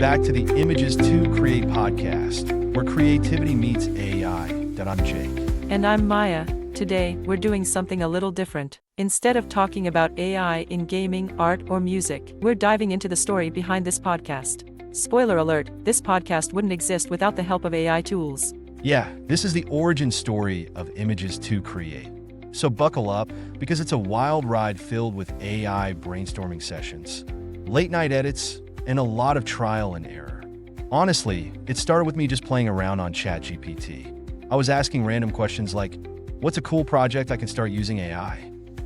back to the Images2Create podcast, where creativity meets AI. I'm Jake. And I'm Maya. Today, we're doing something a little different. Instead of talking about AI in gaming, art, or music, we're diving into the story behind this podcast. Spoiler alert, this podcast wouldn't exist without the help of AI tools. Yeah, this is the origin story of Images2Create. So buckle up, because it's a wild ride filled with AI brainstorming sessions, late-night edits, and a lot of trial and error. Honestly, it started with me just playing around on ChatGPT. I was asking random questions like, what's a cool project I can start using AI?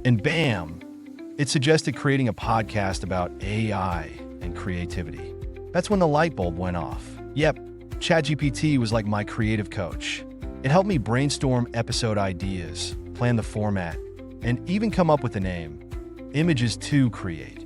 And bam! It suggested creating a podcast about AI and creativity. That's when the light bulb went off. Yep, ChatGPT was like my creative coach. It helped me brainstorm episode ideas, plan the format, and even come up with a name, Images2Create.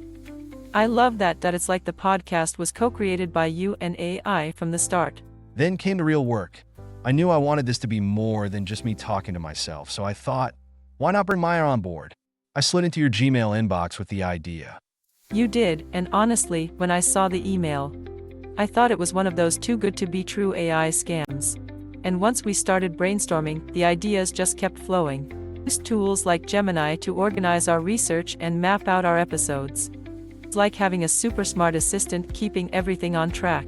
I love that it's like the podcast was co-created by you and AI from the start. Then came the real work. I knew I wanted this to be more than just me talking to myself, so I thought, why not bring Maya on board? I slid into your Gmail inbox with the idea. You did, and honestly, when I saw the email, I thought it was one of those too good to be true AI scams. And once we started brainstorming, the ideas just kept flowing. We used tools like Gemini to organize our research and map out our episodes. It's like having a super smart assistant keeping everything on track.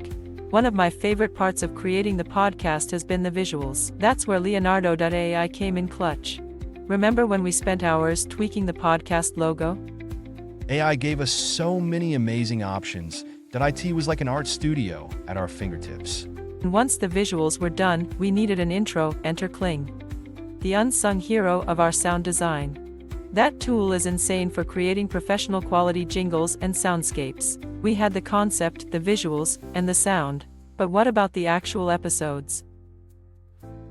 One of my favorite parts of creating the podcast has been the visuals. That's where Leonardo.ai came in clutch. Remember when we spent hours tweaking the podcast logo? AI gave us so many amazing options that IT was like an art studio at our fingertips. And once the visuals were done, we needed an intro, enter Kling, the unsung hero of our sound design. That tool is insane for creating professional quality jingles and soundscapes. We had the concept, the visuals, and the sound. But what about the actual episodes?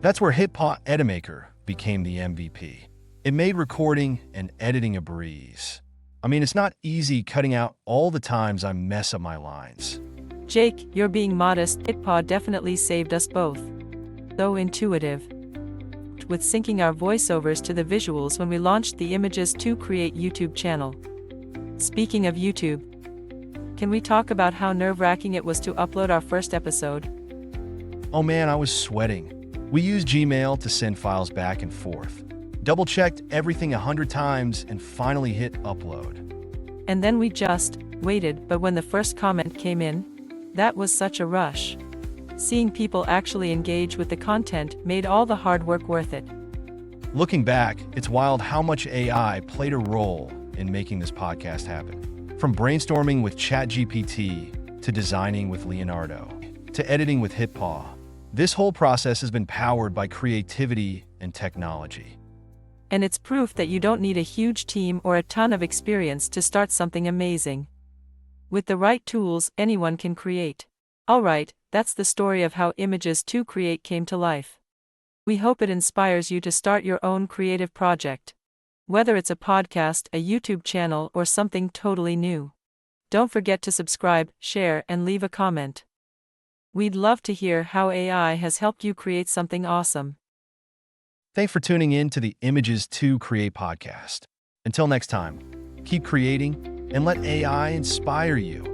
That's where HitPaw Edimaker became the MVP. It made recording and editing a breeze. I mean, it's not easy cutting out all the times I mess up my lines. Jake, you're being modest. HitPaw definitely saved us both. So intuitive. With syncing our voiceovers to the visuals when we launched the Images2Create YouTube channel. Speaking of YouTube, can we talk about how nerve-wracking it was to upload our first episode? Oh man, I was sweating. We used Gmail to send files back and forth, double-checked everything 100 times, and finally hit upload. And then we just waited, but when the first comment came in, that was such a rush. Seeing people actually engage with the content made all the hard work worth it. Looking back, it's wild how much AI played a role in making this podcast happen. From brainstorming with ChatGPT, to designing with Leonardo, to editing with HitPaw, this whole process has been powered by creativity and technology. And it's proof that you don't need a huge team or a ton of experience to start something amazing. With the right tools, anyone can create. Alright, that's the story of how Images2Create came to life. We hope it inspires you to start your own creative project. Whether it's a podcast, a YouTube channel, or something totally new. Don't forget to subscribe, share, and leave a comment. We'd love to hear how AI has helped you create something awesome. Thanks for tuning in to the Images2Create podcast. Until next time, keep creating and let AI inspire you.